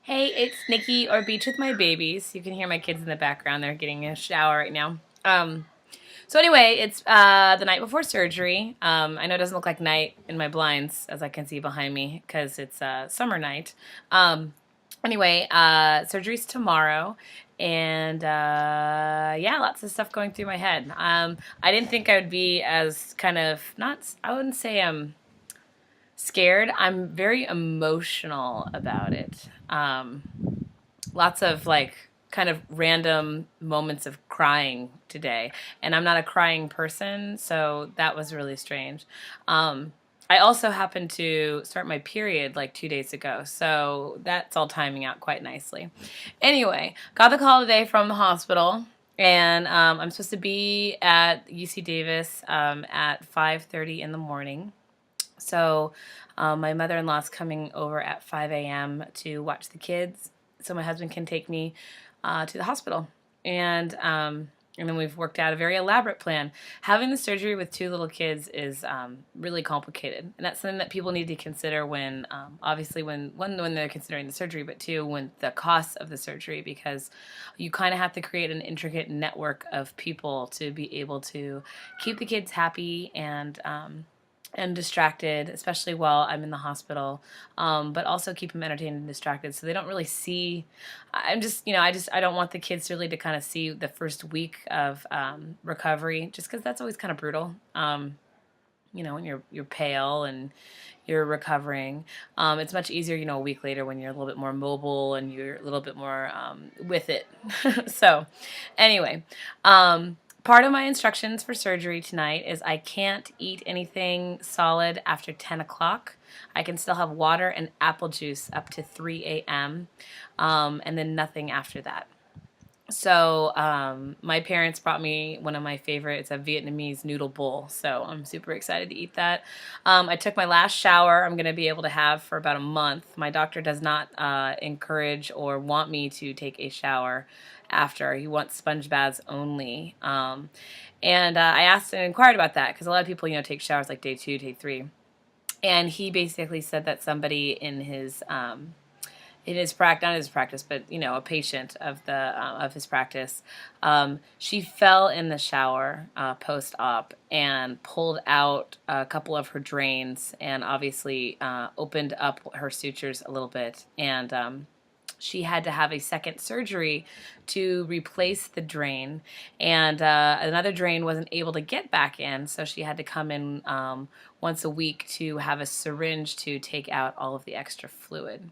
Hey, it's Nikki or Beach with my babies. You can hear my kids in the background. They're getting a shower right now. So anyway, it's the night before surgery. I know it doesn't look like night in my blinds, as I can see behind me, because it's summer night. Anyway, surgery's tomorrow, and yeah, lots of stuff going through my head. I didn't think I would be as kind of not. I wouldn't say I'm scared. I'm very emotional about it. Lots of like kind of random moments of crying today, and I'm not a crying person, so that was really strange. I also happened to start my period like 2 days ago, so that's all timing out quite nicely. Anyway, got the call today from the hospital, and I'm supposed to be at UC Davis at 5:30 in the morning. So my mother-in-law's coming over at 5 a.m. to watch the kids, so my husband can take me to the hospital. And then we've worked out a very elaborate plan. Having the surgery with two little kids is really complicated, and that's something that people need to consider when, obviously, when they're considering the surgery, but two, when the costs of the surgery, because you kind of have to create an intricate network of people to be able to keep the kids happy and distracted, especially while I'm in the hospital, but also keep them entertained and distracted so they don't really see. I'm just, I don't want the kids really to kind of see the first week of recovery, just because that's always kind of brutal. When you're pale and you're recovering, it's much easier, a week later when you're a little bit more mobile and you're a little bit more with it. So, anyway. Part of my instructions for surgery tonight is I can't eat anything solid after 10 o'clock. I can still have water and apple juice up to 3 a.m., and then nothing after that. So my parents brought me one of my favorites, a Vietnamese noodle bowl. So I'm super excited to eat that. I took my last shower I'm going to be able to have for about a month. My doctor does not encourage or want me to take a shower after. He wants sponge baths only. And I asked and inquired about that because a lot of people, take showers like day 2, day 3. And he basically said that somebody in his practice, not his practice, but a patient of his practice. She fell in the shower post-op and pulled out a couple of her drains, and obviously opened up her sutures a little bit, and she had to have a second surgery to replace the drain, and another drain wasn't able to get back in, so she had to come in once a week to have a syringe to take out all of the extra fluid.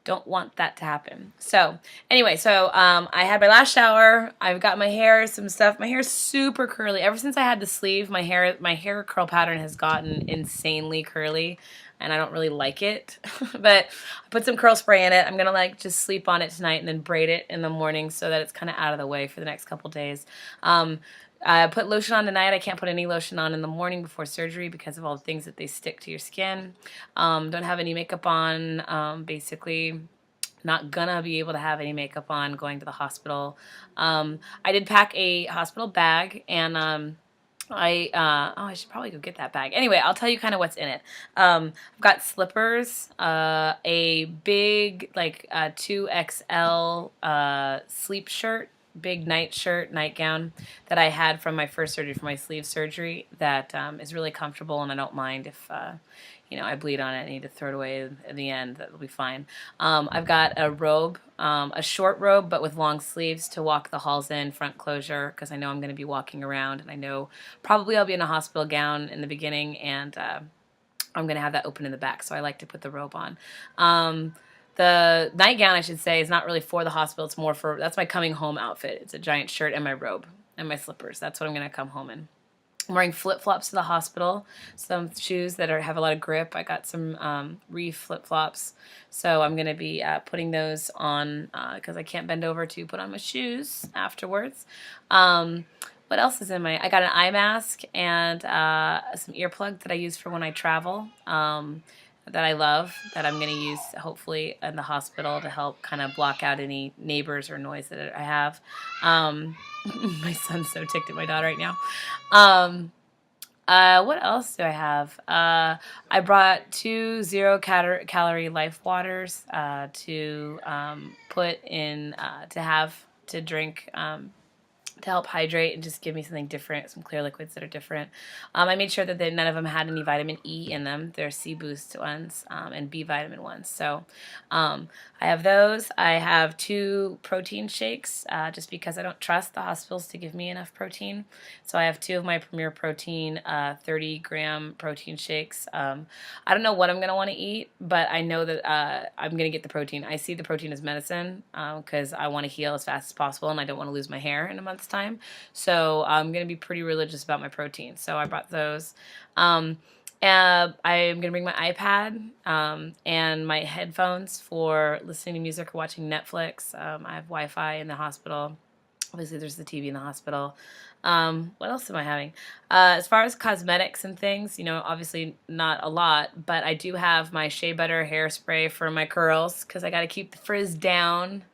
Don't want that to happen. So anyway, I had my last shower. I've got my hair, some stuff. My hair is super curly. Ever since I had the sleeve, my hair curl pattern has gotten insanely curly, and I don't really like it. But I put some curl spray in it. I'm gonna just sleep on it tonight and then braid it in the morning so that it's kind of out of the way for the next couple days. I put lotion on tonight. I can't put any lotion on in the morning before surgery because of all the things that they stick to your skin. Don't have any makeup on, basically. Not gonna be able to have any makeup on going to the hospital. I did pack a hospital bag, and I should probably go get that bag. Anyway, I'll tell you kind of what's in it. I've got slippers, a big 2XL sleep shirt, big nightgown that I had from my first surgery, from my sleeve surgery, that is really comfortable, and I don't mind if I bleed on it. I need to throw it away in the end. That'll be fine. I've got a robe, a short robe, but with long sleeves to walk the halls in, front closure, because I know I'm going to be walking around, and I know probably I'll be in a hospital gown in the beginning, and I'm going to have that open in the back, so I like to put the robe on. The nightgown, I should say, is not really for the hospital. It's more that's my coming home outfit. It's a giant shirt and my robe and my slippers. That's what I'm going to come home in. I'm wearing flip-flops to the hospital, some shoes that have a lot of grip. I got some Reef flip-flops, so I'm going to be putting those on because I can't bend over to put on my shoes afterwards. What else is in I got an eye mask and some earplugs that I use for when I travel, that I love, that I'm going to use hopefully in the hospital to help kind of block out any neighbors or noise that I have. My son's so ticked at my daughter right now. What else do I have? I brought two calorie Life Waters to put in to have to drink. To help hydrate and just give me something different, some clear liquids that are different. I made sure that none of them had any vitamin E in them. They're C boost ones and B vitamin ones. So I have those. I have two protein shakes just because I don't trust the hospitals to give me enough protein. So I have two of my Premier Protein 30-gram protein shakes. I don't know what I'm going to want to eat, but I know that I'm going to get the protein. I see the protein as medicine because I want to heal as fast as possible and I don't want to lose my hair in a month's time. So I'm going to be pretty religious about my protein. So I brought those. I'm going to bring my iPad and my headphones for listening to music or watching Netflix. I have Wi-Fi in the hospital. Obviously, there's the TV in the hospital. What else am I having? As far as cosmetics and things, obviously not a lot, but I do have my Shea Butter hairspray for my curls because I got to keep the frizz down.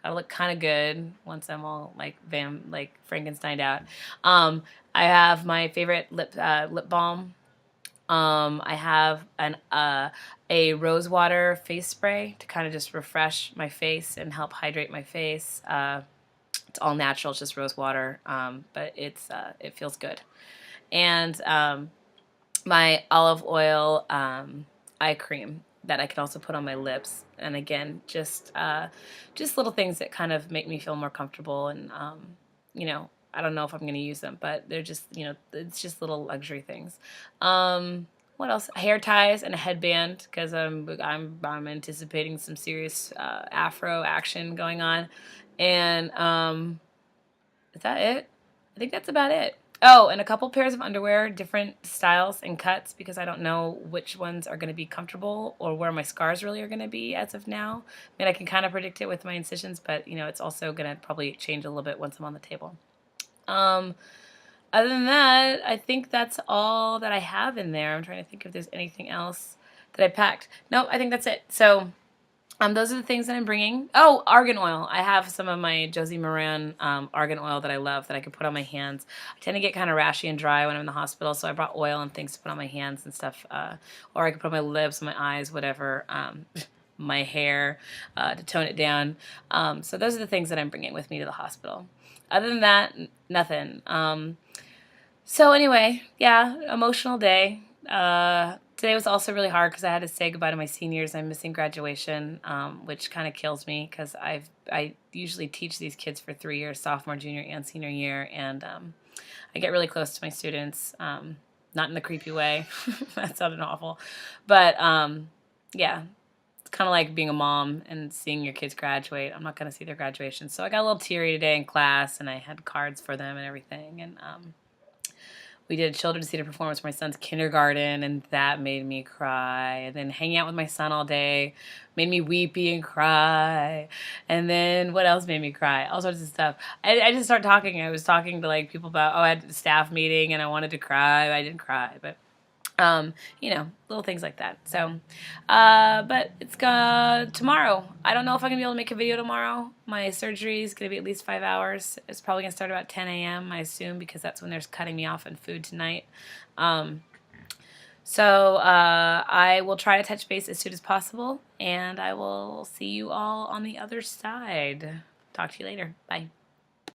Gotta look kind of good once I'm all like Frankensteined out. I have my favorite lip balm. I have a rose water face spray to kind of just refresh my face and help hydrate my face. It's all natural, it's just rose water, but it feels good. And my olive oil eye cream that I can also put on my lips. And again, just little things that kind of make me feel more comfortable. And I don't know if I'm going to use them, but they're just it's just little luxury things. What else? Hair ties and a headband because I'm anticipating some serious Afro action going on. And is that it? I think that's about it. Oh, and a couple pairs of underwear, different styles and cuts because I don't know which ones are going to be comfortable or where my scars really are going to be as of now. I mean, I can kind of predict it with my incisions, but it's also going to probably change a little bit once I'm on the table. Other than that, I think that's all that I have in there. I'm trying to think if there's anything else that I packed. No, I think that's it. So those are the things that I'm bringing. Oh, argan oil. I have some of my Josie Moran argan oil that I love that I can put on my hands. I tend to get kind of rashy and dry when I'm in the hospital, so I brought oil and things to put on my hands and stuff. Or I can put on my lips, my eyes, whatever, my hair to tone it down. So those are the things that I'm bringing with me to the hospital. Other than that, nothing. So anyway, yeah, emotional day. Today was also really hard because I had to say goodbye to my seniors. I'm missing graduation, which kind of kills me because I usually teach these kids for 3 years, sophomore, junior, and senior year, and I get really close to my students, not in the creepy way. That sounded awful. But yeah, it's kind of like being a mom and seeing your kids graduate. I'm not going to see their graduation. So I got a little teary today in class, and I had cards for them and everything, and we did a children's theater performance for my son's kindergarten, and that made me cry. And then hanging out with my son all day made me weepy and cry. And then what else made me cry? All sorts of stuff. I just started talking. I was talking to people about, I had a staff meeting and I wanted to cry. I didn't cry, but little things like that. So, but it's tomorrow. I don't know if I'm going to be able to make a video tomorrow. My surgery is going to be at least 5 hours. It's probably going to start about 10 a.m., I assume, because that's when they're cutting me off on food tonight. So I will try to touch base as soon as possible, and I will see you all on the other side. Talk to you later. Bye.